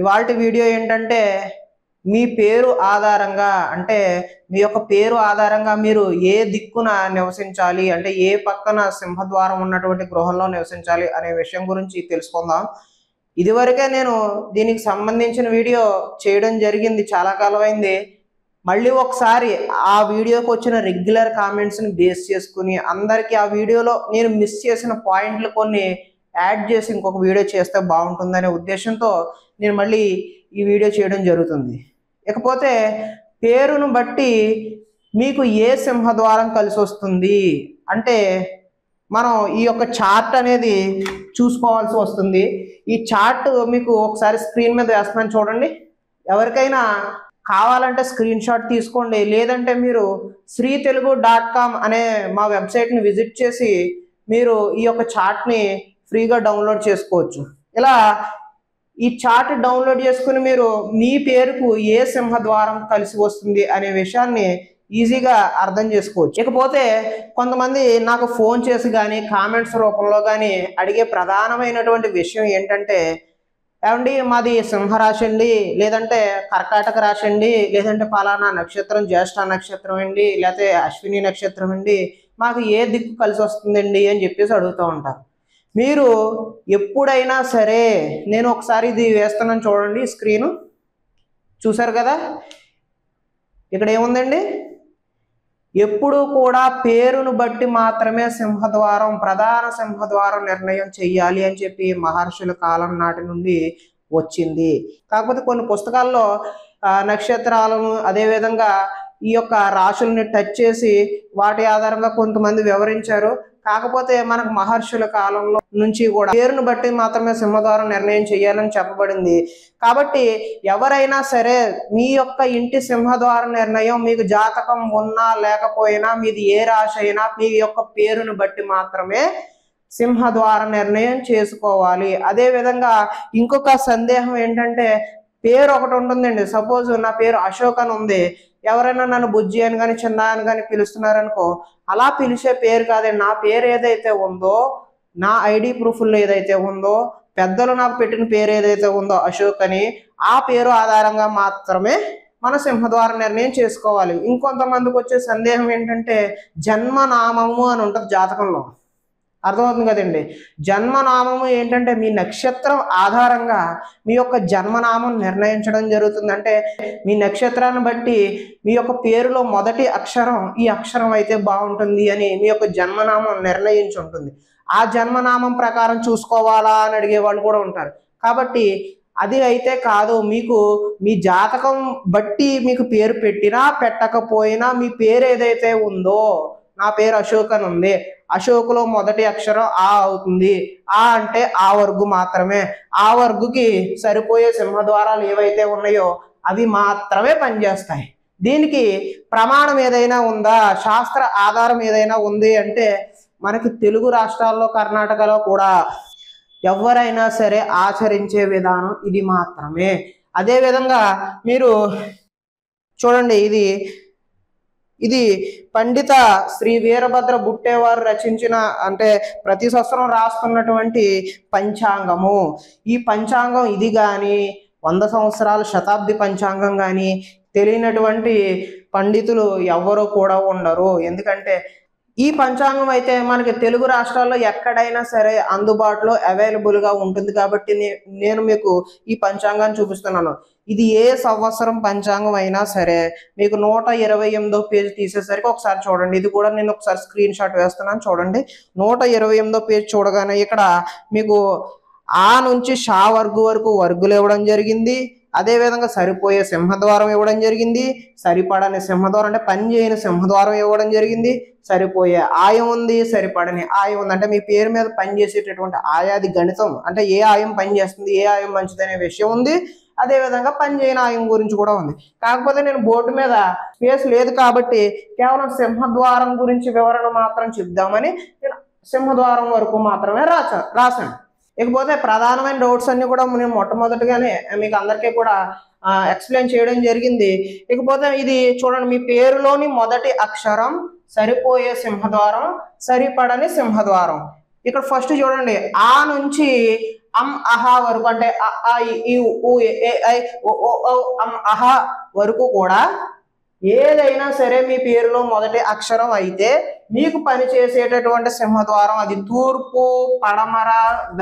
ఇవాల్టి వీడియో ఏంటంటే మీ పేరు ఆధారంగా అంటే మీ యొక్క పేరు ఆధారంగా మీరు ఏ దిక్కున నివసించాలి అంటే ఏ పక్కన సింహద్వారం ఉన్నటువంటి గృహంలో నివసించాలి అనే విషయం గురించి తెలుసుకుందాం. ఇదివరకే నేను దీనికి సంబంధించిన వీడియో చేయడం జరిగింది, చాలా కాలమైంది. మళ్ళీ ఒకసారి ఆ వీడియోకి వచ్చిన రెగ్యులర్ కామెంట్స్ని బేస్ చేసుకుని అందరికీ ఆ వీడియోలో నేను మిస్ చేసిన పాయింట్లు కొన్ని యాడ్ చేసి ఇంకొక వీడియో చేస్తే బాగుంటుందనే ఉద్దేశంతో నేను మళ్ళీ ఈ వీడియో చేయడం జరుగుతుంది. ఇకపోతే పేరును బట్టి మీకు ఏ సింహద్వారం కలిసి వస్తుంది అంటే మనం ఈ యొక్క చార్ట్ అనేది చూసుకోవాల్సి వస్తుంది. ఈ చార్ట్ మీకు ఒకసారి స్క్రీన్ మీద వేస్తున్నాను చూడండి. ఎవరికైనా కావాలంటే స్క్రీన్ షాట్ తీసుకోండి, లేదంటే మీరు sreetelugu.com అనే మా వెబ్సైట్ని విజిట్ చేసి మీరు ఈ యొక్క చార్ట్ని ఫ్రీగా డౌన్లోడ్ చేసుకోవచ్చు. ఇలా ఈ చార్ట్ డౌన్లోడ్ చేసుకుని మీరు మీ పేరుకు ఏ సింహద్వారం కలిసి వస్తుంది అనే విషయాన్ని ఈజీగా అర్థం చేసుకోవచ్చు. ఇకపోతే కొంతమంది నాకు ఫోన్ చేసి కానీ కామెంట్స్ రూపంలో కానీ అడిగే ప్రధానమైనటువంటి విషయం ఏంటంటే, ఏమండి మాది సింహరాశి అండి, లేదంటే కర్కాటక రాశి అండి, లేదంటే పలానా నక్షత్రం జ్యేష్ఠ నక్షత్రం అండి, లేకపోతే అశ్విని నక్షత్రం అండి, మాకు ఏ దిక్కు కలిసి వస్తుందండి అని చెప్పేసి అడుగుతూ ఉంటారు. మీరు ఎప్పుడైనా సరే, నేను ఒకసారి ఇది వేస్తున్నాను చూడండి, స్క్రీను చూసారు కదా, ఇక్కడ ఏముందండి, ఎప్పుడు కూడా పేరును బట్టి మాత్రమే సింహద్వారం ప్రధాన సింహద్వారం నిర్ణయం చెయ్యాలి అని చెప్పి మహర్షుల కాలం నాటి నుండి వచ్చింది. కాకపోతే కొన్ని పుస్తకాల్లో నక్షత్రాలను అదేవిధంగా ఈ యొక్క రాశుల్ని టచ్ చేసి వాటి ఆధారంగా కొంతమంది వివరించారు. కాకపోతే మనకు మహర్షుల కాలంలో నుంచి కూడా పేరును బట్టి మాత్రమే సింహద్వారం నిర్ణయం చేయాలని చెప్పబడింది. కాబట్టి ఎవరైనా సరే మీ యొక్క ఇంటి సింహద్వార నిర్ణయం మీకు జాతకం ఉన్నా లేకపోయినా మీది ఏ రాశి అయినా మీ యొక్క పేరును బట్టి మాత్రమే సింహద్వార నిర్ణయం చేసుకోవాలి. అదేవిధంగా ఇంకొక సందేహం ఏంటంటే, పేరు ఒకటి ఉంటుందండి. సపోజ్ నా పేరు అశోక్ అని ఉంది, ఎవరైనా నన్ను బుజ్జి అని కానీ చిన్న అని కానీ పిలుస్తున్నారనుకో, అలా పిలిచే పేరు కాదండి. నా పేరు ఏదైతే ఉందో, నా ఐడి ప్రూఫ్లో ఏదైతే ఉందో, పెద్దలు నాకు పెట్టిన పేరు ఏదైతే ఉందో అశోక్ అని, ఆ పేరు ఆధారంగా మాత్రమే మన సింహద్వార నిర్ణయం చేసుకోవాలి. ఇంకొంతమందికి వచ్చే సందేహం ఏంటంటే, జన్మనామము అని ఉంటుంది జాతకంలో, అర్థమవుతుంది కదండి. జన్మనామము ఏంటంటే మీ నక్షత్రం ఆధారంగా మీ యొక్క జన్మనామం నిర్ణయించడం జరుగుతుంది. అంటే మీ నక్షత్రాన్ని బట్టి మీ యొక్క పేరులో మొదటి అక్షరం ఈ అక్షరం అయితే బాగుంటుంది అని మీ యొక్క జన్మనామం నిర్ణయించి ఉంటుంది. ఆ జన్మనామం ప్రకారం చూసుకోవాలా అని అడిగే వాళ్ళు కూడా ఉంటారు. కాబట్టి అది అయితే కాదు, మీకు మీ జాతకం బట్టి మీకు పేరు పెట్టినా పెట్టకపోయినా మీ పేరు ఏదైతే ఉందో, నా పేరు అశోక్ అని ఉంది, అశోకులో మొదటి అక్షరం ఆ అవుతుంది, ఆ అంటే ఆ వర్గు మాత్రమే, ఆ వర్గుకి సరిపోయే సింహద్వారాలు ఏవైతే ఉన్నాయో అవి మాత్రమే పనిచేస్తాయి. దీనికి ప్రమాణం ఏదైనా ఉందా, శాస్త్ర ఆధారం ఏదైనా ఉంది అంటే మనకి తెలుగు రాష్ట్రాల్లో కర్ణాటకలో కూడా ఎవరైనా సరే ఆచరించే విధానం ఇది మాత్రమే. అదేవిధంగా మీరు చూడండి, ఇది పండిత శ్రీ వీరభద్ర బుట్టే వారు రచించిన అంటే ప్రతి సంవత్సరం రాస్తున్నటువంటి పంచాంగము. ఈ పంచాంగం ఇది కానీ 100 సంవత్సరాల శతాబ్ది పంచాంగం కానీ తెలియనటువంటి పండితులు ఎవరు కూడా ఉండరు. ఎందుకంటే ఈ పంచాంగం అయితే మనకి తెలుగు రాష్ట్రాల్లో ఎక్కడైనా సరే అందుబాటులో అవైలబుల్గా ఉంటుంది. కాబట్టి నేను మీకు ఈ పంచాంగాన్ని చూపిస్తున్నాను. ఇది ఏ సంవత్సరం పంచాంగం అయినా సరే మీకు 128వ పేజ్ తీసేసరికి ఒకసారి చూడండి. ఇది కూడా నేను ఒకసారి స్క్రీన్ షాట్ వేస్తున్నాను చూడండి. 128వ పేజ్ చూడగానే ఇక్కడ మీకు ఆ నుంచి షా వర్గు వరకు వర్గులు ఇవ్వడం జరిగింది. అదేవిధంగా సరిపోయే సింహద్వారం ఇవ్వడం జరిగింది, సరిపడని సింహద్వారం అంటే పని చేయని సింహద్వారం ఇవ్వడం జరిగింది, సరిపోయే ఆయం ఉంది, సరిపడని ఆయం ఉంది. అంటే మీ పేరు మీద పనిచేసేటటువంటి ఆయాది గణితం అంటే ఏ ఆయం పనిచేస్తుంది, ఏ ఆయం మంచిది అనే విషయం ఉంది. అదేవిధంగా పనిచేయని ఆయం గురించి కూడా ఉంది. కాకపోతే నేను బోర్డు మీద స్పేస్ లేదు కాబట్టి కేవలం సింహద్వారం గురించి వివరణ మాత్రం చెప్దామని నేను సింహద్వారం వరకు మాత్రమే రాశాను. ఇకపోతే ప్రధానమైన డౌట్స్ అన్ని కూడా నేను మొట్టమొదటిగానే మీకు అందరికీ కూడా ఎక్స్ప్లెయిన్ చేయడం జరిగింది. ఇకపోతే ఇది చూడండి, మీ పేరులోని మొదటి అక్షరం సరిపోయే సింహద్వారం, సరిపడని సింహద్వారం. ఇక్కడ ఫస్ట్ చూడండి, ఆ నుంచి అహ వరకు అంటే అ ఆ ఇ ఉ ఏ ఐ ఓ ఓ అహ వరకు కూడా ఏదైనా సరే మీ పేరులో మొదటి అక్షరం అయితే మీకు పని చేసేటటువంటి సింహద్వారం అది తూర్పు, పడమర,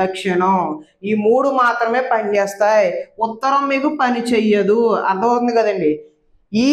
దక్షిణం ఈ మూడు మాత్రమే పనిచేస్తాయి. ఉత్తరం మీకు పని చెయ్యదు. అర్థమవుతుంది కదండి. ఈ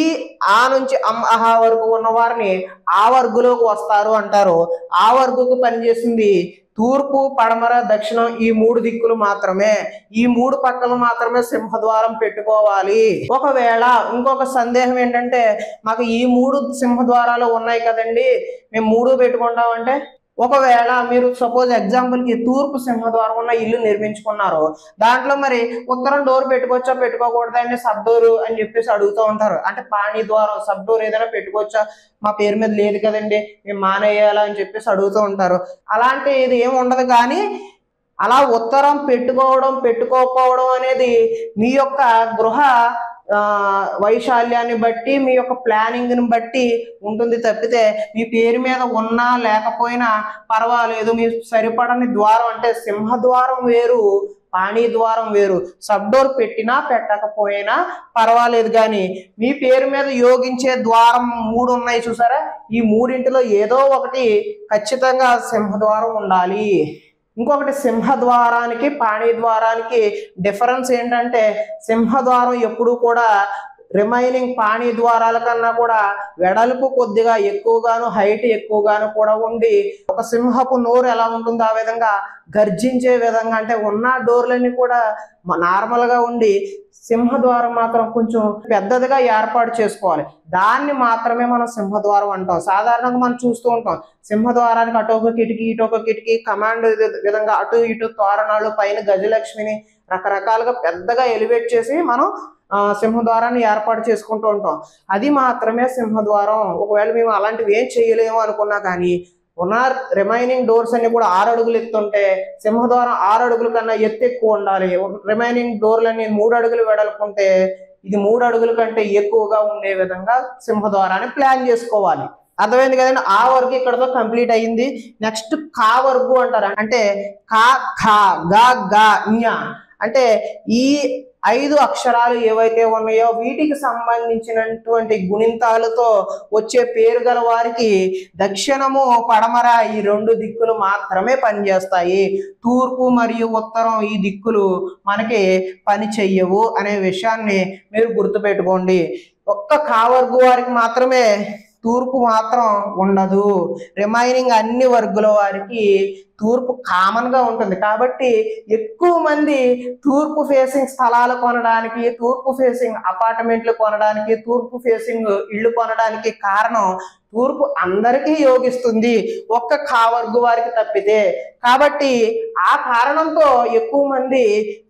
ఆ నుంచి అహ వరకు ఉన్న వారిని ఆ వర్గులోకి వస్తారు అంటారు. ఆ వర్గుకు పనిచేసింది తూర్పు, పడమర, దక్షిణం ఈ మూడు దిక్కులు మాత్రమే. ఈ మూడు పక్కలు మాత్రమే సింహద్వారం పెట్టుకోవాలి. ఒకవేళ ఇంకొక సందేహం ఏంటంటే, మాకు ఈ మూడు సింహద్వారాలు ఉన్నాయి కదండి, మేము మూడు పెట్టుకుంటామంటే, ఒకవేళ మీరు సపోజ్ ఎగ్జాంపుల్కి తూర్పు సింహద్వారం ఉన్న ఇల్లు నిర్మించుకున్నారు, దాంట్లో మరి ఉత్తరం డోర్ పెట్టుకోవచ్చా పెట్టుకోకూడదా అని సబ్ డోర్ అని చెప్పేసి అడుగుతూ ఉంటారు. అంటే పాణి ద్వారం సబ్ డోర్ ఏదైనా పెట్టుకోవచ్చా, మా పేరు మీద లేదు కదండి మేము మానేయాలా అని చెప్పేసి అడుగుతూ ఉంటారు. అలాంటి ఇది ఏమి ఉండదు. కానీ అలా ఉత్తరం పెట్టుకోవడం పెట్టుకోకపోవడం అనేది మీ యొక్క గృహ వైశాల్యాన్ని బట్టి, మీ యొక్క ప్లానింగ్ని బట్టి ఉంటుంది తప్పితే మీ పేరు మీద ఉన్నా లేకపోయినా పర్వాలేదు. మీ సరిపడని ద్వారం అంటే సింహద్వారం వేరు, పాణి ద్వారం వేరు. సబ్ డోర్ పెట్టినా పెట్టకపోయినా పర్వాలేదు. కానీ మీ పేరు మీద యోగించే ద్వారం మూడు ఉన్నాయి చూసారా, ఈ మూడింటిలో ఏదో ఒకటి ఖచ్చితంగా సింహద్వారం ఉండాలి. ఇంకొకటి సింహద్వారానికి పాణి ద్వారానికి డిఫరెన్స్ ఏంటంటే, సింహద్వారం ఎప్పుడు కూడా రిమైనింగ్ పాణి ద్వారాల కన్నా కూడా వెడల్పు కొద్దిగా ఎక్కువగాను, హైట్ ఎక్కువగాను కూడా ఉండి, ఒక సింహపు నోరు ఎలా ఉంటుందో ఆ విధంగా గర్జించే విధంగా, అంటే ఉన్న డోర్లన్నీ కూడా నార్మల్గా ఉండి సింహద్వారం మాత్రం కొంచెం పెద్దదిగా ఏర్పాటు చేసుకోవాలి. దాన్ని మాత్రమే మనం సింహద్వారం అంటాం. సాధారణంగా మనం చూస్తూ ఉంటాం, సింహద్వారానికి అటు ఒక కిటికీ ఇటు ఒక కిటికీ, కమాండ్ విధంగా అటు ఇటు తోరణాలు, పైన గజలక్ష్మిని రకరకాలుగా పెద్దగా ఎలివేట్ చేసి మనం సింహద్వారాన్ని ఏర్పాటు చేసుకుంటూ ఉంటాం. అది మాత్రమే సింహద్వారం. ఒకవేళ మేము అలాంటివి ఏం చేయలేము అనుకున్నా కానీ ఉన్న రిమైనింగ్ డోర్స్ అన్ని కూడా 6 అడుగులు ఎత్తుంటే సింహద్వారం 6 అడుగుల కన్నా ఎత్తు ఎక్కువ ఉండాలి. రిమైనింగ్ డోర్లన్నీ 3 అడుగులు వెడల్పుంటే ఇది 3 అడుగుల కంటే ఎక్కువగా ఉండే విధంగా సింహద్వారాన్ని ప్లాన్ చేసుకోవాలి. అర్థమైంది కదండి. ఆ వర్గు ఇక్కడతో కంప్లీట్ అయ్యింది. నెక్స్ట్ కా వర్గు అంటారు. అంటే కా ఖా గా గా ఞ అంటే ఈ 5 అక్షరాలు ఏవైతే ఉన్నాయో వీటికి సంబంధించినటువంటి గుణింతాలతో వచ్చే పేరు గల వారికి దక్షిణము, పడమర ఈ 2 దిక్కులు మాత్రమే పనిచేస్తాయి. తూర్పు మరియు ఉత్తరం ఈ దిక్కులు మనకి పని చెయ్యవు అనే విషయాన్ని మీరు గుర్తుపెట్టుకోండి. ఒక్క కావర్గు వారికి మాత్రమే తూర్పు మాత్రం ఉండదు. రిమైనింగ్ అన్ని వర్గుల వారికి తూర్పు కామన్ గా ఉంటుంది. కాబట్టి ఎక్కువ మంది తూర్పు ఫేసింగ్ స్థలాలు కొనడానికి, తూర్పు ఫేసింగ్ అపార్ట్మెంట్లు కొనడానికి, తూర్పు ఫేసింగ్ ఇళ్ళు కొనడానికి కారణం తూర్పు అందరికీ యోగిస్తుంది, ఒక్క కావర్గు వారికి తప్పితే. కాబట్టి ఆ కారణంతో ఎక్కువ మంది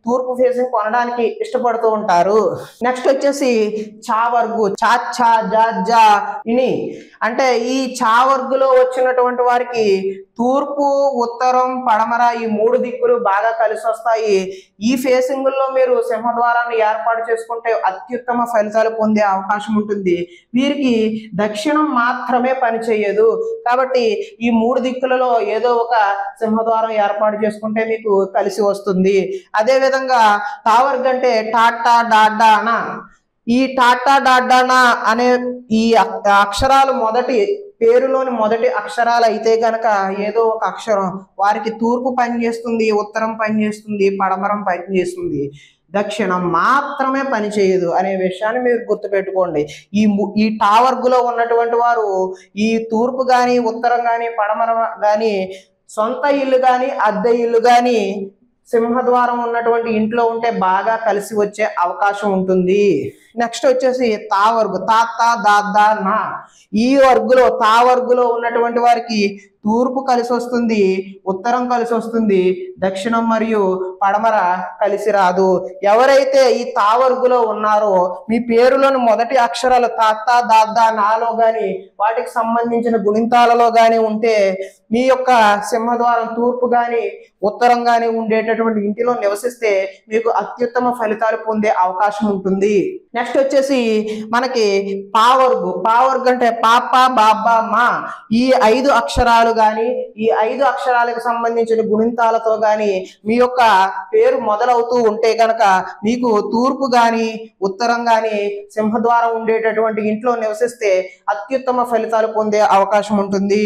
తూర్పు ఫేసింగ్ కొనడానికి ఇష్టపడుతూ ఉంటారు. నెక్స్ట్ వచ్చేసి చా వర్గు, చా ఛా జా జా ఇని అంటే ఈ చా వర్గులో వచ్చినటువంటి వారికి తూర్పు, ఉత్తరం, పడమర ఈ 3 దిక్కులు బాగా కలిసి వస్తాయి. ఈ ఫేసింగుల్లో మీరు సింహద్వారాన్ని ఏర్పాటు చేసుకుంటే అత్యుత్తమ ఫలితాలు పొందే అవకాశం ఉంటుంది. వీరికి దక్షిణం మాత్రమే పనిచేయదు. కాబట్టి ఈ 3 దిక్కులలో ఏదో ఒక సింహద్వారం ఏర్పాటు చేసుకుంటే మీకు కలిసి వస్తుంది. అదే విధంగా టావర్గ్ అంటే టాటా డాడానా, ఈ టాటా డాడానా అనే ఈ అక్షరాలు మొదటి పేరులోని మొదటి అక్షరాలు అయితే కనుక ఏదో ఒక అక్షరం వారికి తూర్పు పనిచేస్తుంది, ఉత్తరం పనిచేస్తుంది, పడమరం పనిచేస్తుంది, దక్షిణం మాత్రమే పనిచేయదు అనే విషయాన్ని మీరు గుర్తుపెట్టుకోండి. ఈ టావర్గులో ఉన్నటువంటి వారు ఈ తూర్పు కానీ, ఉత్తరం కానీ, పడమర కానీ, సొంత ఇల్లు కానీ, అద్దె ఇల్లు కానీ సింహద్వారం ఉన్నటువంటి ఇంట్లో ఉంటే బాగా కలిసి వచ్చే అవకాశం ఉంటుంది. నెక్స్ట్ వచ్చేసి తా వర్గు, తాత దాదా నా ఈ వర్గులో తా వర్గులో ఉన్నటువంటి వారికి తూర్పు కలిసి వస్తుంది, ఉత్తరం కలిసి వస్తుంది, దక్షిణం మరియు పడమర కలిసి రాదు. ఎవరైతే ఈ తా వర్గులో ఉన్నారో మీ పేరులోని మొదటి అక్షరాలు తాత దాదా నాలో కానీ వాటికి సంబంధించిన గుణింతాలలో కానీ ఉంటే మీ యొక్క సింహద్వారం తూర్పు కానీ ఉత్తరం కానీ ఉండేటటువంటి ఇంటిలో నివసిస్తే మీకు అత్యుత్తమ ఫలితాలు పొందే అవకాశం ఉంటుంది. నెక్స్ట్ వచ్చేసి మనకి పావర్గు, పావర్గు అంటే పాప బాబా మా ఈ 5 అక్షరాలు కానీ ఈ 5 అక్షరాలకు సంబంధించిన గుణింతాలతో కానీ మీ యొక్క పేరు మొదలవుతూ ఉంటే కనుక మీకు తూర్పు కానీ ఉత్తరం కానీ సింహద్వారం ఉండేటటువంటి ఇంట్లో నివసిస్తే అత్యుత్తమ ఫలితాలు పొందే అవకాశం ఉంటుంది.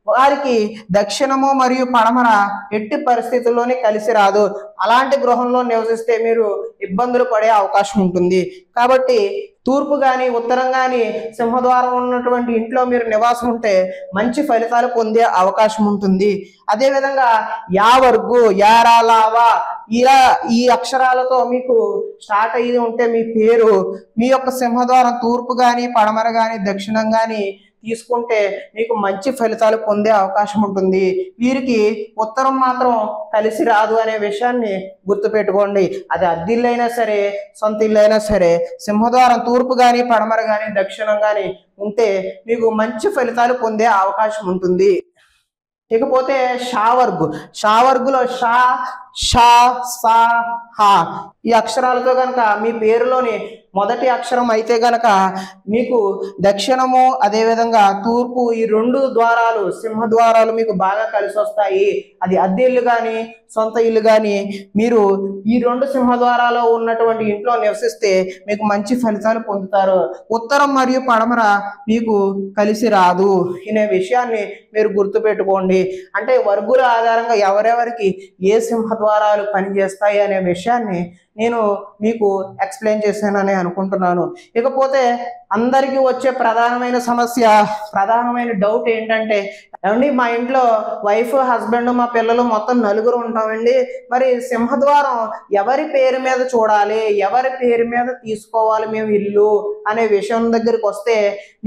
వారికి దక్షిణము మరియు పడమర ఎట్టి పరిస్థితుల్లోనే కలిసి రాదు. అలాంటి గృహంలో నివసిస్తే మీరు ఇబ్బందులు పడే అవకాశం ఉంటుంది. కాబట్టి తూర్పు కానీ ఉత్తరం కానీ సింహద్వారం ఉన్నటువంటి ఇంట్లో మీరు నివాసం ఉంటే మంచి ఫలితాలు పొందే అవకాశం ఉంటుంది. అదేవిధంగా యా వర్గు, యారా, లావా ఇలా ఈ అక్షరాలతో మీకు స్టార్ట్ అయ్యి ఉంటే మీ పేరు మీ యొక్క సింహద్వారం తూర్పు కానీ పడమర కానీ దక్షిణం కానీ తీసుకుంటే మీకు మంచి ఫలితాలు పొందే అవకాశం ఉంటుంది. వీరికి ఉత్తరం మాత్రం కలిసి రాదు అనే విషయాన్ని గుర్తుపెట్టుకోండి. అది అద్దిల్లైనా సరే సొంత ఇల్లైనా సరే సింహద్వారం తూర్పు కానీ పడమర కానీ దక్షిణం కానీ ఉంటే మీకు మంచి ఫలితాలు పొందే అవకాశం ఉంటుంది. ఇకపోతే షావర్గు, షావర్గులో షా, షా, సా, హా ఈ అక్షరాలతో కనుక మీ పేరులోని మొదటి అక్షరం అయితే గనక మీకు దక్షిణము అదేవిధంగా తూర్పు ఈ 2 ద్వారాలు సింహద్వారాలు మీకు బాగా కలిసి వస్తాయి. అది అద్దె ఇల్లు కానీ సొంత ఇల్లు కానీ మీరు ఈ 2 సింహద్వారాలు ఉన్నటువంటి ఇంట్లో నివసిస్తే మీకు మంచి ఫలితాలు పొందుతారు. ఉత్తరం మరియు పడమర మీకు కలిసి రాదు అనే విషయాన్ని మీరు గుర్తుపెట్టుకోండి. అంటే వర్గుల ఆధారంగా ఎవరెవరికి ఏ సింహద్వారాలు పనిచేస్తాయి అనే విషయాన్ని నేను మీకు ఎక్స్ప్లెయిన్ చేశానని అనుకుంటున్నాను. ఇకపోతే అందరికీ వచ్చే ప్రధానమైన సమస్య, ప్రధానమైన డౌట్ ఏంటంటే, ఏమండి మా ఇంట్లో వైఫ్, హస్బెండ్, మా పిల్లలు మొత్తం 4 ఉంటామండి. మరి సింహద్వారం ఎవరి పేరు మీద చూడాలి, ఎవరి పేరు మీద తీసుకోవాలి మేము ఇల్లు అనే విషయం దగ్గరికి వస్తే,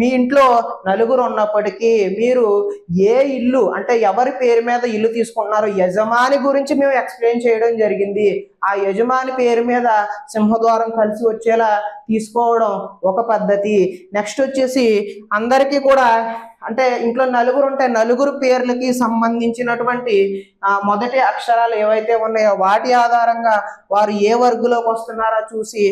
మీ ఇంట్లో 4 ఉన్నప్పటికీ మీరు ఏ ఇల్లు అంటే ఎవరి పేరు మీద ఇల్లు తీసుకుంటున్నారు యజమాని గురించి మేము ఎక్స్ప్లెయిన్ చేయడం జరిగింది. ఆ యజమాని పేరు మీద సింహద్వారం కలిసి వచ్చేలా తీసుకోవడం ఒక పద్ధతి. నెక్స్ట్ వచ్చేసి అందరికీ కూడా అంటే ఇంట్లో 4 ఉంటే 4 పేర్లకి సంబంధించినటువంటి మొదటి అక్షరాలు ఏవైతే ఉన్నాయో వాటి ఆధారంగా వారు ఏ వర్గులోకి వస్తున్నారో చూసి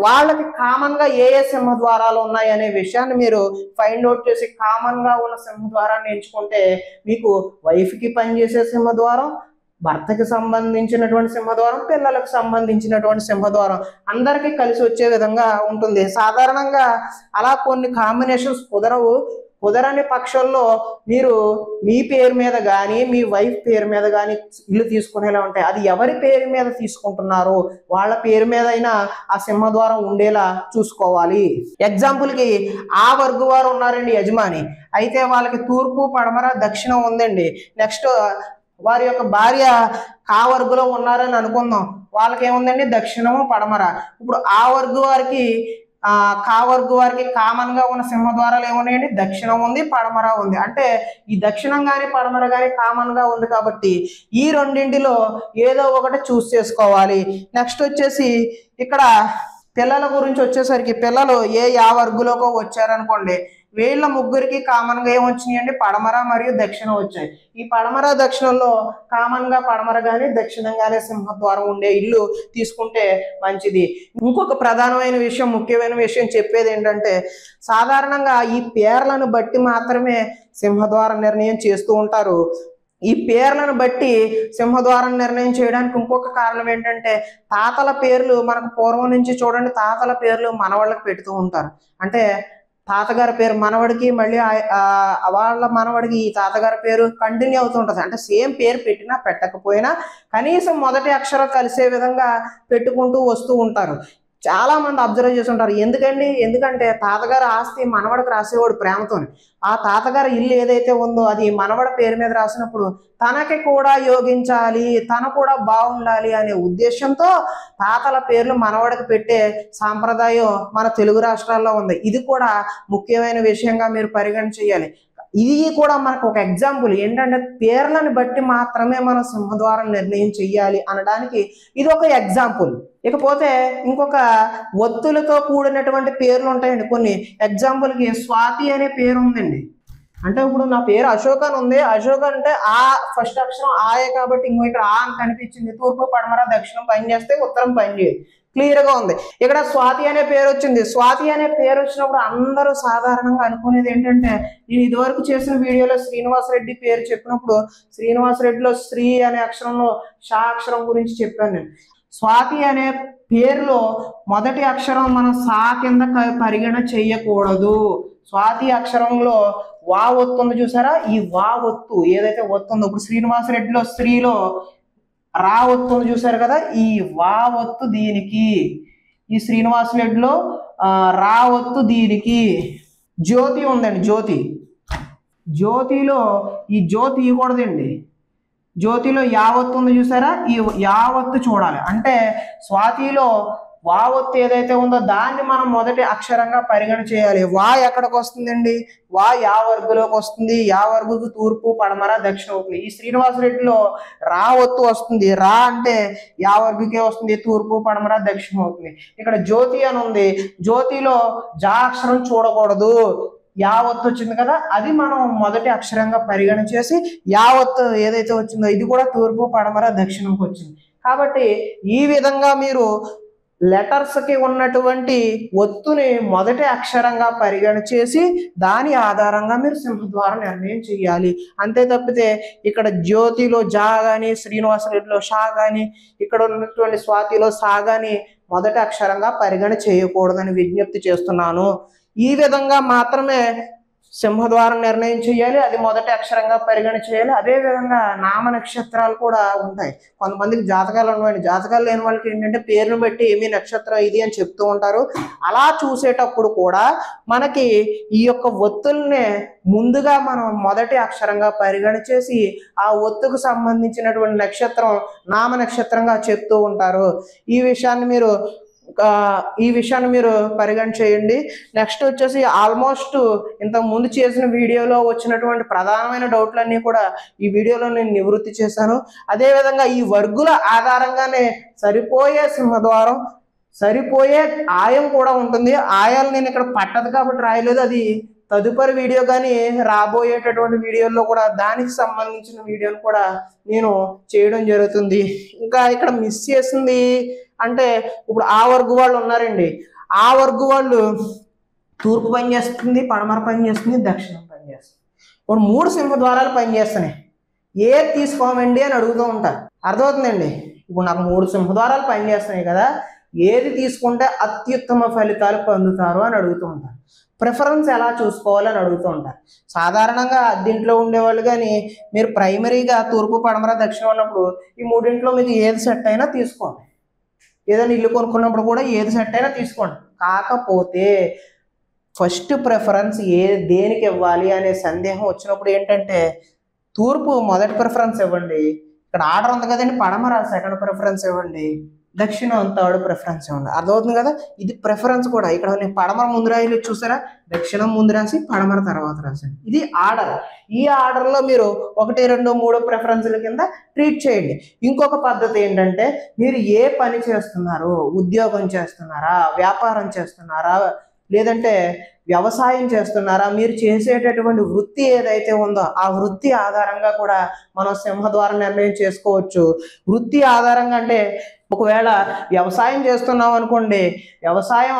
వాళ్ళకి కామన్ గా ఏ సింహద్వారాలు ఉన్నాయి అనే విషయాన్ని మీరు ఫైండ్ అవుట్ చేసి కామన్ గా ఉన్న సింహద్వారాన్ని ఎంచుకుంటే మీకు వైఫ్ కి పనిచేసే సింహద్వారం, భర్తకి సంబంధించినటువంటి సింహద్వారం, పిల్లలకు సంబంధించినటువంటి సింహద్వారం అందరికీ కలిసి వచ్చే విధంగా ఉంటుంది. సాధారణంగా అలా కొన్ని కాంబినేషన్స్ కుదరని పక్షంలో మీరు మీ పేరు మీద కానీ మీ వైఫ్ పేరు మీద కానీ ఇల్లు తీసుకునేలా ఉంటాయి. అది ఎవరి పేరు మీద తీసుకుంటున్నారో వాళ్ళ పేరు మీద అయినా ఆ సింహద్వారం ఉండేలా చూసుకోవాలి. ఎగ్జాంపుల్కి ఆ వర్గు వారు ఉన్నారండి యజమాని, అయితే వాళ్ళకి తూర్పు పడమర దక్షిణం ఉందండి. నెక్స్ట్ వారి యొక్క భార్య కా వర్గులో ఉన్నారని అనుకుందాం, వాళ్ళకి ఏముందండి దక్షిణము పడమర. ఇప్పుడు ఆ వర్గు వారికి కా వర్గు వారికి కామన్ గా ఉన్న సింహద్వారాలు ఏమున్నాయండి దక్షిణం ఉంది పడమర ఉంది. అంటే ఈ దక్షిణం కానీ పడమర కానీ కామన్ గా ఉంది కాబట్టి ఈ రెండింటిలో ఏదో ఒకటి చూస్ చేసుకోవాలి. నెక్స్ట్ వచ్చేసి ఇక్కడ పిల్లల గురించి వచ్చేసరికి పిల్లలు యా వర్గులోకి వచ్చారనుకోండి, వీళ్ళ ముగ్గురికి కామన్ గా ఏమొచ్చినాయండి పడమర మరియు దక్షిణం వచ్చాయి. ఈ పడమర దక్షిణంలో కామన్ గా పడమర గానీ దక్షిణం గానీ సింహద్వారం ఉండే ఇల్లు తీసుకుంటే మంచిది. ఇంకొక ప్రధానమైన విషయం, ముఖ్యమైన విషయం చెప్పేది ఏంటంటే, సాధారణంగా ఈ పేర్లను బట్టి మాత్రమే సింహద్వారం నిర్ణయం చేస్తూ ఉంటారు. ఈ పేర్లను బట్టి సింహద్వారం నిర్ణయం చేయడానికి ఇంకొక కారణం ఏంటంటే, తాతల పేర్లు మనకు పూర్వం నుంచి చూడండి, తాతల పేర్లు మనవాళ్ళకి పెడుతూ ఉంటారు. అంటే తాతగారి పేరు మనవడికి మళ్ళీ వాళ్ళ మనవడికి ఈ తాతగారి పేరు కంటిన్యూ అవుతుంటుంది. అంటే సేమ్ పేరు పెట్టినా పెట్టకపోయినా కనీసం మొదటి అక్షరం కలిసే విధంగా పెట్టుకుంటూ వస్తూ ఉంటారు. చాలా మంది అబ్జర్వ్ చేసి ఉంటారు. ఎందుకంటే తాతగారు ఆస్తి మనవడికి రాసేవాడు ప్రేమతో. ఆ తాతగారి ఇల్లు ఏదైతే ఉందో అది మనవడ పేరు మీద రాసినప్పుడు తనకి కూడా యోగించాలి, తను కూడా బాగుండాలి అనే ఉద్దేశంతో తాతల పేర్లు మనవడికి పెట్టే సాంప్రదాయం మన తెలుగు రాష్ట్రాల్లో ఉంది. ఇది కూడా ముఖ్యమైన విషయంగా మీరు పరిగణన చేయాలి. ఇది కూడా మనకు ఒక ఎగ్జాంపుల్ ఏంటంటే, పేర్లను బట్టి మాత్రమే మనం సింహద్వారం నిర్ణయం చెయ్యాలి అనడానికి ఇది ఒక ఎగ్జాంపుల్. ఇకపోతే ఇంకొక ఒత్తులతో కూడినటువంటి పేర్లు ఉంటాయండి కొన్ని. ఎగ్జాంపుల్కి స్వాతి అనే పేరు ఉందండి. అంటే ఇప్పుడు నా పేరు అశోక్ అని ఉంది. అశోక్ అంటే ఆ ఫస్ట్ అక్షరం ఆయే కాబట్టి ఇంకో ఇక్కడ ఆ అని కనిపించింది. తూర్పు పడమర దక్షిణం పని చేస్తే ఉత్తరం పని చేయదు. క్లియర్గా ఉంది. ఇక్కడ స్వాతి అనే పేరు వచ్చింది. స్వాతి అనే పేరు వచ్చినప్పుడు అందరూ సాధారణంగా అనుకునేది ఏంటంటే, నేను ఇదివరకు చేసిన వీడియోలో శ్రీనివాసరెడ్డి పేరు చెప్పినప్పుడు శ్రీనివాసరెడ్డిలో శ్రీ అనే అక్షరంలో షా అక్షరం గురించి చెప్పాను నేను. స్వాతి అనే పేరులో మొదటి అక్షరం మనం సా కింద పరిగణ చెయ్యకూడదు. స్వాతి అక్షరంలో వా ఒత్తు ఉంది చూసారా, ఈ వా ఒత్తు ఏదైతే ఒత్తుందో, ఇప్పుడు శ్రీనివాసరెడ్డిలో స్త్రీలో రా ఒత్తు ఉంది చూసారు కదా, ఈ వా ఒత్తు దీనికి, ఈ శ్రీనివాసరెడ్డిలో రా ఒత్తు దీనికి. జ్యోతి ఉందండి, జ్యోతి, జ్యోతిలో ఈ జ్యోతి ఇవ్వకూడదండి. జ్యోతిలో యావత్తు ఉంది చూసారా, ఈ యావత్తు చూడాలి. అంటే స్వాతిలో వావత్తు ఏదైతే ఉందో దాన్ని మనం మొదటి అక్షరంగా పరిగణ చేయాలి. వా ఎక్కడికి వస్తుందండి, వా యా వర్గులోకి వస్తుంది. యా వర్గుకు తూర్పు పడమర దక్షిణ అవుతుంది. ఈ శ్రీనివాసరెడ్డిలో రా ఒత్తు వస్తుంది. రా అంటే యా వర్గుకే వస్తుంది, తూర్పు పడమర దక్షిణం అవుతుంది. ఇక్కడ జ్యోతి అని ఉంది, జ్యోతిలో జా అక్షరం చూడకూడదు. యావత్తు వచ్చింది కదా, అది మనం మొదటి అక్షరంగా పరిగణ చేసి యావత్తు ఏదైతే వచ్చిందో ఇది కూడా తూర్పు పడమర దక్షిణంకి వచ్చింది. కాబట్టి ఈ విధంగా మీరు లెటర్స్ కి ఉన్నటువంటి ఒత్తుని మొదటి అక్షరంగా పరిగణ చేసి దాని ఆధారంగా మీరు సింహద్వారం నిర్ణయం చేయాలి. అంతే తప్పితే ఇక్కడ జ్యోతిలో జా గాని, శ్రీనివాసరెడ్డిలో షా గాని, ఇక్కడ ఉన్నటువంటి స్వాతిలో సా గాని మొదటి అక్షరంగా పరిగణ చేయకూడదని విజ్ఞప్తి చేస్తున్నాను. ఈ విధంగా మాత్రమే సింహద్వారం నిర్ణయం చేయాలి, అది మొదటి అక్షరంగా పరిగణ చేయాలి. అదే విధంగా నామ నక్షత్రాలు కూడా ఉంటాయి. కొంతమందికి జాతకాలు ఉండవండి, జాతకాలు లేని వాళ్ళకి ఏంటంటే పేరును బట్టి ఏమీ నక్షత్రం ఇది అని చెప్తూ ఉంటారు. అలా చూసేటప్పుడు కూడా మనకి ఈ యొక్క ఒత్తుల్ని ముందుగా మనం మొదటి అక్షరంగా పరిగణ చేసి ఆ ఒత్తుకు సంబంధించినటువంటి నక్షత్రం నామ నక్షత్రంగా చెప్తూ ఉంటారు. ఈ విషయాన్ని మీరు పరిగణ చేయండి. నెక్స్ట్ వచ్చేసి ఆల్మోస్ట్ ఇంతకు ముందు చేసిన వీడియోలో వచ్చినటువంటి ప్రధానమైన డౌట్లన్నీ కూడా ఈ వీడియోలో నేను నివృత్తి చేశాను. అదేవిధంగా ఈ వర్గుల ఆధారంగానే సరిపోయే సింహద్వారం, సరిపోయే ఆయం కూడా ఉంటుంది. ఆయాలు నేను ఇక్కడ పట్టదు కాబట్టి రాయలేదు, అది తదుపరి వీడియో కానీ రాబోయేటటువంటి వీడియోల్లో కూడా దానికి సంబంధించిన వీడియోను కూడా నేను చేయడం జరుగుతుంది. ఇంకా ఇక్కడ మిస్ చేసింది అంటే ఇప్పుడు ఆ వర్గు వాళ్ళు ఉన్నారండి, ఆ వర్గు వాళ్ళు తూర్పు పని చేస్తుంది, పడమర పని చేస్తుంది, దక్షిణం పని చేస్తుంది. ఇప్పుడు 3 సింహద్వారాలు పనిచేస్తున్నాయి, ఏది తీసుకోమండి అని అడుగుతూ ఉంటారు. అర్థమవుతుందండి? ఇప్పుడు నాకు 3 సింహద్వారాలు పనిచేస్తున్నాయి కదా, ఏది తీసుకుంటే అత్యుత్తమ ఫలితాలు పొందుతారు అని అడుగుతూ ఉంటారు. ప్రిఫరెన్స్ ఎలా చూసుకోవాలని అడుగుతూ ఉంటారు. సాధారణంగా దీంట్లో ఉండేవాళ్ళు కానీ మీరు ప్రైమరీగా తూర్పు పడమర దక్షిణం ఉన్నప్పుడు ఈ 3 మీకు ఏది సెట్ అయినా తీసుకోండి. ఏదైనా ఇల్లు కొనుక్కున్నప్పుడు కూడా ఏది సెట్ అయినా తీసుకోండి. కాకపోతే ఫస్ట్ ప్రిఫరెన్స్ దేనికి ఇవ్వాలి అనే సందేహం వచ్చినప్పుడు ఏంటంటే తూర్పు మొదటి ప్రిఫరెన్స్ ఇవ్వండి, ఇక్కడ ఆర్డర్ ఉంది కదండి, పడమర సెకండ్ ప్రిఫరెన్స్ ఇవ్వండి, దక్షిణం థర్డ్ ప్రిఫరెన్స్ ఇవ్వండి. అర్థమవుతుంది కదా? ఇది ప్రిఫరెన్స్ కూడా. ఇక్కడ నేను పడమర ముందు రాయలు చూసారా, దక్షిణం ముందు రాసి పడమర తర్వాత రాశాను. ఇది ఆర్డర్. ఈ ఆర్డర్లో మీరు 1, 2, 3 ప్రిఫరెన్స్ల కింద ట్రీట్ చేయండి. ఇంకొక పద్ధతి ఏంటంటే మీరు ఏ పని చేస్తున్నారు, ఉద్యోగం చేస్తున్నారా, వ్యాపారం చేస్తున్నారా, లేదంటే వ్యవసాయం చేస్తున్నారా, మీరు చేసేటటువంటి వృత్తి ఏదైతే ఉందో ఆ వృత్తి ఆధారంగా కూడా మనం సింహద్వారం నిర్ణయం చేసుకోవచ్చు. వృత్తి ఆధారంగా అంటే ఒకవేళ వ్యవసాయం చేస్తున్నాం అనుకోండి, వ్యవసాయం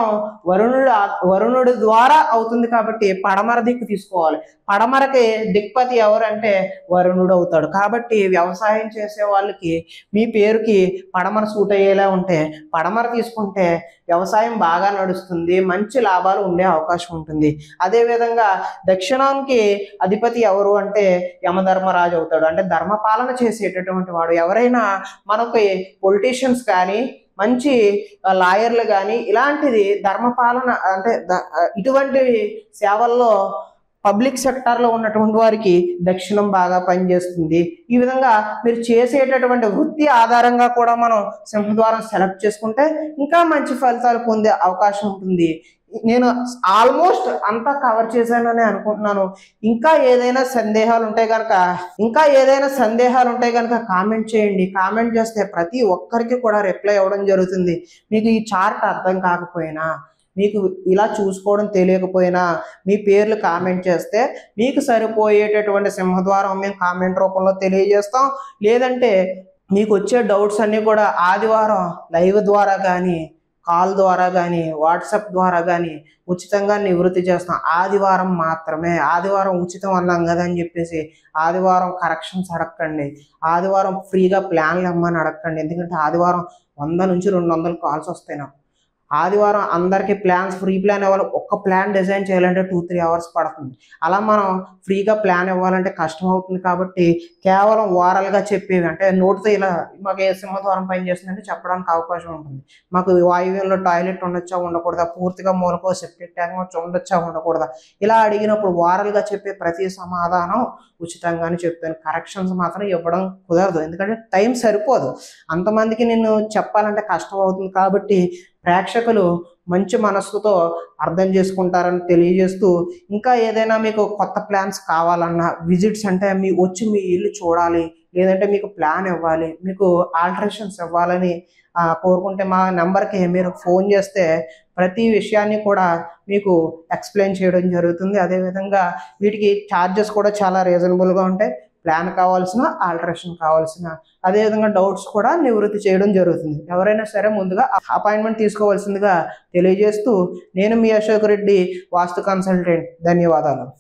వరుణుడి ద్వారా అవుతుంది కాబట్టి పడమర దిక్కు తీసుకోవాలి. పడమరకి దిక్పతి ఎవరంటే వరుణుడు అవుతాడు. కాబట్టి వ్యవసాయం చేసే వాళ్ళకి మీ పేరుకి పడమర సూట్ అయ్యేలా ఉంటే పడమర తీసుకుంటే వ్యవసాయం బాగా నడుస్తుంది, మంచి లాభాలు ఉండే అవకాశం ఉంటుంది. అదేవిధంగా దక్షిణానికి అధిపతి ఎవరు అంటే యమధర్మరాజు అవుతాడు, అంటే ధర్మపాలన చేసేటటువంటి వాడు. ఎవరైనా మనకి పొలిటీషియన్స్ కానీ మంచి లాయర్లు కానీ ఇలాంటిది ధర్మపాలన అంటే ఇటువంటి సేవల్లో పబ్లిక్ సెక్టార్లో ఉన్నటువంటి వారికి దక్షిణం బాగా పనిచేస్తుంది. ఈ విధంగా మీరు చేసేటటువంటి వృత్తి ఆధారంగా కూడా మనం సింహద్వారం సెలెక్ట్ చేసుకుంటే ఇంకా మంచి ఫలితాలు పొందే అవకాశం ఉంటుంది. నేను ఆల్మోస్ట్ అంతా కవర్ చేశానని అనుకుంటున్నాను. ఇంకా ఏదైనా సందేహాలు ఉంటే కనుక కామెంట్ చేయండి. కామెంట్ చేస్తే ప్రతి ఒక్కరికి కూడా రిప్లై అవ్వడం జరుగుతుంది. మీకు ఈ చార్ట్ అర్థం కాకపోయినా, మీకు ఇలా చూసుకోవడం తెలియకపోయినా మీ పేర్లు కామెంట్ చేస్తే మీకు సరిపోయేటటువంటి సింహద్వారం మేము కామెంట్ రూపంలో తెలియజేస్తాం. లేదంటే మీకు వచ్చే డౌట్స్ అన్నీ కూడా ఆదివారం లైవ్ ద్వారా కానీ కాల్ ద్వారా కానీ వాట్సాప్ ద్వారా కానీ ఉచితంగా నివృత్తి చేస్తాం. ఆదివారం మాత్రమే. ఆదివారం ఉచితం అన్నాం కదా అని చెప్పేసి ఆదివారం కరెక్షన్స్ అడగండి. ఆదివారం ఫ్రీగా ప్లాన్లు ఇమ్మని అడగండి. ఎందుకంటే ఆదివారం 100 నుంచి 200 కాల్స్ వస్తాయి నాకు. ఆదివారం అందరికీ ప్లాన్స్ ఫ్రీ ప్లాన్ ఇవ్వాలి. ఒక్క ప్లాన్ డిజైన్ చేయాలంటే 2-3 అవర్స్ పడుతుంది. అలా మనం ఫ్రీగా ప్లాన్ ఇవ్వాలంటే కష్టం అవుతుంది. కాబట్టి కేవలం వారాలుగా చెప్పేవి, అంటే నోటితో ఇలా మాకు ఏ సింహద్వారం పని చేస్తుందంటే చెప్పడానికి అవకాశం ఉంటుంది. మాకు వాయువ్యంలో టాయిలెట్ ఉండొచ్చా ఉండకూడదా, పూర్తిగా మూలకో సెప్టిక్ ట్యాంక్ ఉండొచ్చా ఉండకూడదా, ఇలా అడిగినప్పుడు వారాలుగా చెప్పే ప్రతి సమాధానం ఉచితంగానే చెప్తాను. కరెక్షన్స్ మాత్రం ఇవ్వడం కుదరదు, ఎందుకంటే టైం సరిపోదు. అంతమందికి నేను చెప్పాలంటే కష్టం అవుతుంది. కాబట్టి ప్రేక్షకులు మంచి మనస్సుతో అర్థం చేసుకుంటారని తెలియజేస్తూ, ఇంకా ఏదైనా మీకు కొత్త ప్లాన్స్ కావాలన్నా, విజిట్స్ అంటే వచ్చి మీ ఇల్లు చూడాలి, లేదంటే మీకు ప్లాన్ ఇవ్వాలి, మీకు ఆల్టరేషన్స్ ఇవ్వాలని కోరుకుంటే మా నెంబర్కి మీరు ఫోన్ చేస్తే ప్రతి విషయాన్ని కూడా మీకు ఎక్స్ప్లెయిన్ చేయడం జరుగుతుంది. అదేవిధంగా వీటికి ఛార్జెస్ కూడా చాలా రీజనబుల్గా ఉంటాయి. ప్లాన్ కావాల్సిన, ఆల్టరేషన్ కావాల్సిన, అదేవిధంగా డౌట్స్ కూడా నివృత్తి చేయడం జరుగుతుంది. ఎవరైనా సరే ముందుగా అపాయింట్మెంట్ తీసుకోవాల్సిందిగా తెలియజేస్తూ, నేను మీ అశోక్ రెడ్డి, వాస్తు కన్సల్టెంట్. ధన్యవాదాలు.